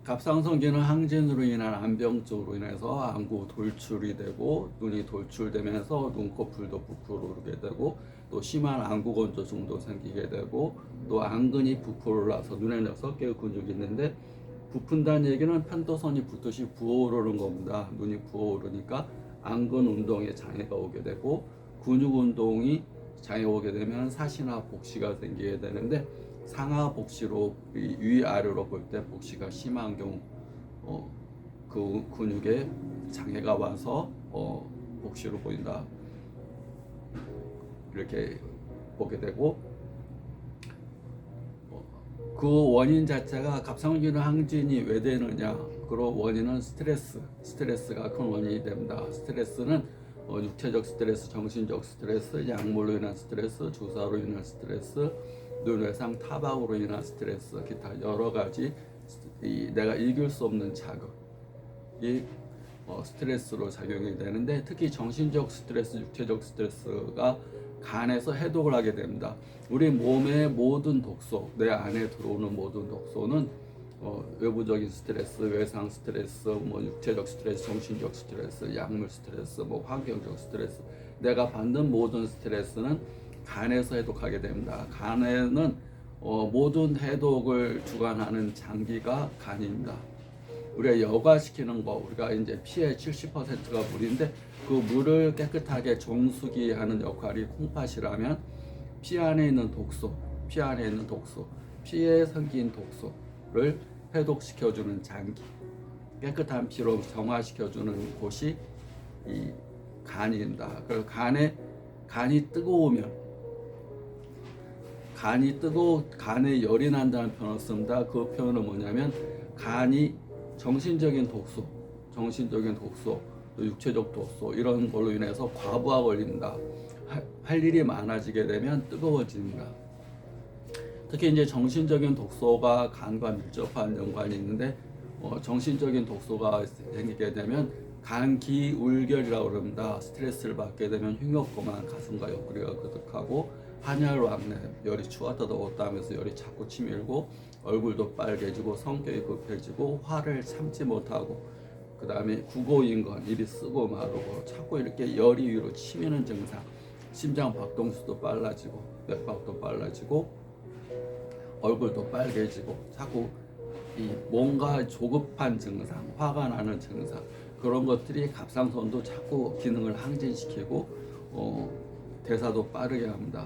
갑상선기는 항진으로 인한 암병증으로 인해서 안구 돌출이 되고 눈이 돌출되면서 눈꺼풀도 부풀게 되고 또 심한 안구 건조증도 생기게 되고 또 안근이 부풀어 올라서 눈에는 6개의 근육이 있는데 부푼다는 얘기는 편도선이 붓듯이 부어오르는 겁니다. 눈이 부어오르니까 안근 운동에 장애가 오게 되고 근육 운동이 장애가 오게 되면 사시나 복시가 생기게 되는데 상하 복시로 위아래로 볼 때 복시가 심한 경우 그 근육에 장애가 와서 복시로 보인다 이렇게 보게 되고 그 원인 자체가 갑상선기능 항진이 왜 되느냐 그런 원인은 스트레스가 큰 원인이 됩니다. 스트레스는 육체적 스트레스, 정신적 스트레스, 약물로 인한 스트레스, 주사로 인한 스트레스, 눈외상 타박으로 인한 스트레스, 기타 여러 가지 내가 이길 수 없는 자극이 스트레스로 작용이 되는데 특히 정신적 스트레스, 육체적 스트레스가 간에서 해독을 하게 됩니다. 우리 몸의 모든 독소, 내 안에 들어오는 모든 독소는 외부적인 스트레스, 외상 스트레스, 육체적 스트레스, 정신적 스트레스, 약물 스트레스, 환경적 스트레스, 내가 받는 모든 스트레스는 간에서 해독하게 됩니다. 간에는 모든 해독을 주관하는 장기가 간입니다. 우리가 여과시키는 거, 우리가 이제 피의 70%가 물인데 그 물을 깨끗하게 정수기 하는 역할이 콩팥이라면 피 안에 있는 독소, 피에 생긴 독소를 해독시켜주는 장기, 깨끗한 피로 정화시켜주는 곳이 이 간입니다. 그래서 간이 뜨거우면 간에 열이 난다는 표현을 씁니다. 그 표현은 뭐냐면 간이 정신적인 독소, 또 육체적 독소 이런 걸로 인해서 과부하 걸린다. 할 일이 많아지게 되면 뜨거워집니다. 특히 이제 정신적인 독소가 간과 밀접한 연관이 있는데 정신적인 독소가 생기게 되면 간기울결이라고 합니다. 스트레스를 받게 되면 흉욕고만 가슴과 옆구리가 그득하고 한열 왕래, 열이 추웠다 더웠다 하면서 열이 자꾸 치밀고 얼굴도 빨개지고 성격이 급해지고 화를 참지 못하고 그 다음에 구고인건, 입이 쓰고 마르고 자꾸 이렇게 열이 위로 치미는 증상, 심장 박동수도 빨라지고 맥박도 빨라지고 얼굴도 빨개지고 자꾸 이 뭔가 조급한 증상, 화가 나는 증상 그런 것들이 갑상선도 자꾸 기능을 항진시키고 대사도 빠르게 합니다.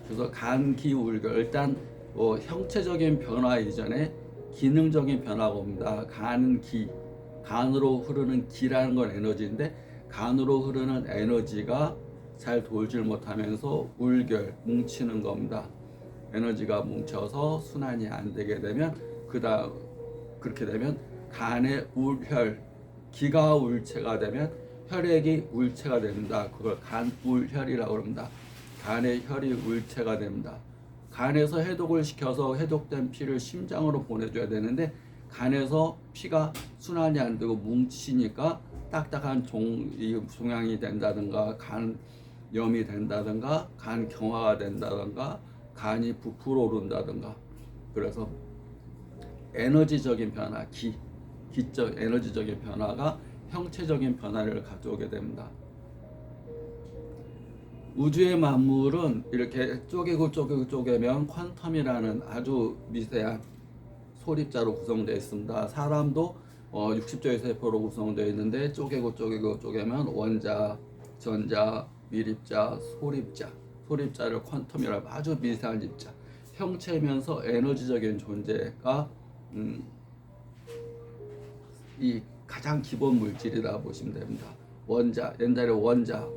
그래서 간기울결 일단 형체적인 변화 이전에 기능적인 변화가 옵니다. 간으로 흐르는 기라는 건 에너지인데 간으로 흐르는 에너지가 잘 돌질 못하면서 울결, 뭉치는 겁니다. 에너지가 뭉쳐서 순환이 안 되게 되면 그렇게 되면 간의 울혈, 기가 울체가 되면 혈액이 울체가 됩니다. 그걸 간울혈이라고 합니다. 간의 혈이 울체가 됩니다. 간에서 해독을 시켜서 해독된 피를 심장으로 보내줘야 되는데 간에서 피가 순환이 안 되고 뭉치니까 딱딱한 종양이 된다든가 간염이 된다든가 간경화가 된다든가 간이 부풀어 오른다든가 그래서 에너지적인 변화, 기적 에너지적인 변화가 형체적인 변화를 가져오게 됩니다. 우주의 만물은 이렇게 쪼개면 퀀텀이라는 아주 미세한 소립자로 구성되어 있습니다. 사람도 60조의 세포로 구성되어 있는데 쪼개면 원자, 전자, 미립자, 소립자를 퀀텀이라고 아주 미세한 입자. 형체면서 에너지적인 존재가 이 가장 기본 물질이라 보시면 됩니다. 옛날에 원자,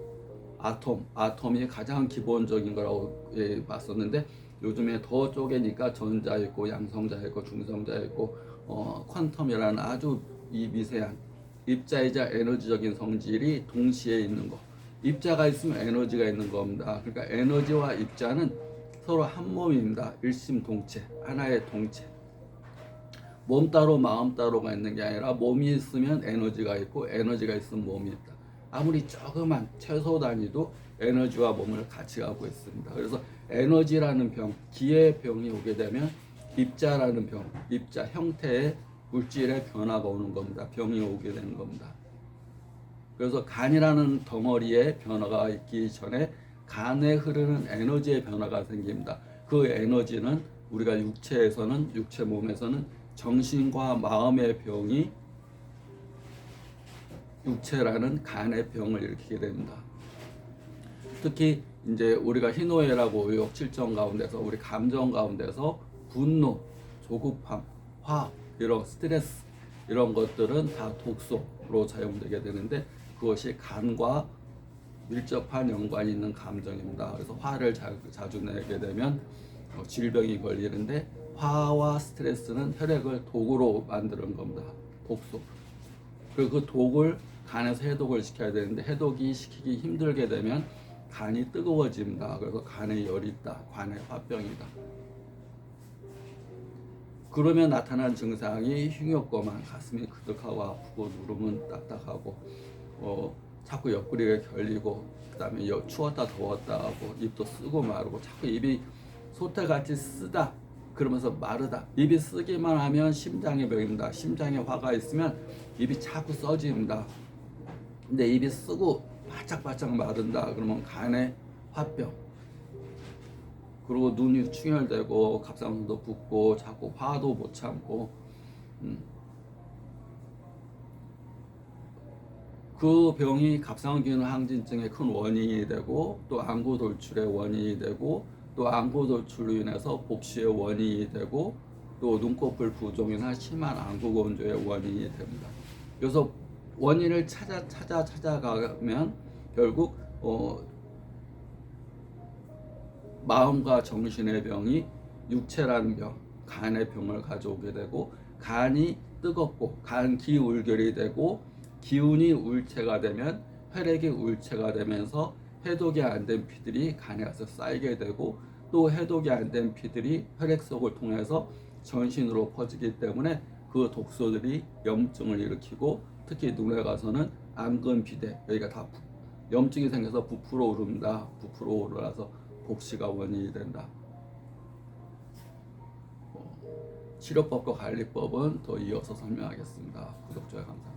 아톰이 가장 기본적인 거라고 봤었는데 요즘에 더 쪼개니까 전자 있고 양성자 있고 중성자 있고 퀀텀이라는 아주 이 미세한 입자이자 에너지적인 성질이 동시에 있는 거. 입자가 있으면 에너지가 있는 겁니다. 그러니까 에너지와 입자는 서로 한 몸입니다. 일심동체, 하나의 동체. 몸 따로 마음 따로가 있는 게 아니라 몸이 있으면 에너지가 있고 에너지가 있으면 몸이 있다. 아무리 조그만 최소 단위도 에너지와 몸을 같이 가고 있습니다. 그래서 에너지라는 병, 기의 병이 오게 되면 입자 형태의 물질의 변화가 오는 겁니다. 병이 오게 되는 겁니다. 그래서 간이라는 덩어리에 변화가 있기 전에 간에 흐르는 에너지의 변화가 생깁니다. 그 에너지는 우리가 육체에서는, 육체 몸에서는 정신과 마음의 병이 육체라는 간의 병을 일으키게 됩니다. 특히 이제 우리가 희노애락고 의욕, 칠정 가운데서 우리 감정 가운데서 분노, 조급함, 화, 이런 스트레스 이런 것들은 다 독소로 작용되게 되는데 그것이 간과 밀접한 연관이 있는 감정입니다. 그래서 화를 자주 내게 되면 질병이 걸리는데 화와 스트레스는 혈액을 독으로 만드는 겁니다. 독소. 그리고 그 독을 간에서 해독을 시켜야 되는데 해독이 시키기 힘들게 되면 간이 뜨거워집니다. 그래서 간에 열이 있다. 간에 화병이다. 그러면 나타난 증상이 흉욕거만, 가슴이 그득하고 아프고 누르면 딱딱하고 자꾸 옆구리가 결리고 그다음에 추웠다 더웠다 하고 입도 쓰고 마르고 자꾸 입이 소태같이 쓰다 그러면서 마르다. 입이 쓰기만 하면 심장의 병입니다. 심장에 화가 있으면 입이 자꾸 써집니다. 근데 입이 쓰고 바짝바짝 마른다 그러면 간의 화병. 그리고 눈이 충혈되고 갑상선도 붓고 자꾸 화도 못 참고 그 병이 갑상선기능 항진증의 큰 원인이 되고 또 안구 돌출의 원인이 되고 또 안구 돌출로 인해서 복시의 원인이 되고 또 눈꺼풀 부종이나 심한 안구 건조의 원인이 됩니다. 그래서 원인을 찾아가면 결국 마음과 정신의 병이 육체라는 병, 간의 병을 가져오게 되고 간이 뜨겁고 간 기울결이 되고 기운이 울체가 되면 혈액이 울체가 되면서 해독이 안 된 피들이 간에 가서 쌓이게 되고 또 해독이 안 된 피들이 혈액 속을 통해서 전신으로 퍼지기 때문에 그 독소들이 염증을 일으키고 특히 눈에 가서는 암근 비대 여기가 다 염증이 생겨서 부풀어 오릅니다. 부풀어 오르라서 복시가 원인이 된다. 치료법과 관리법은 더 이어서 설명하겠습니다. 구독, 좋아요, 감사합니다.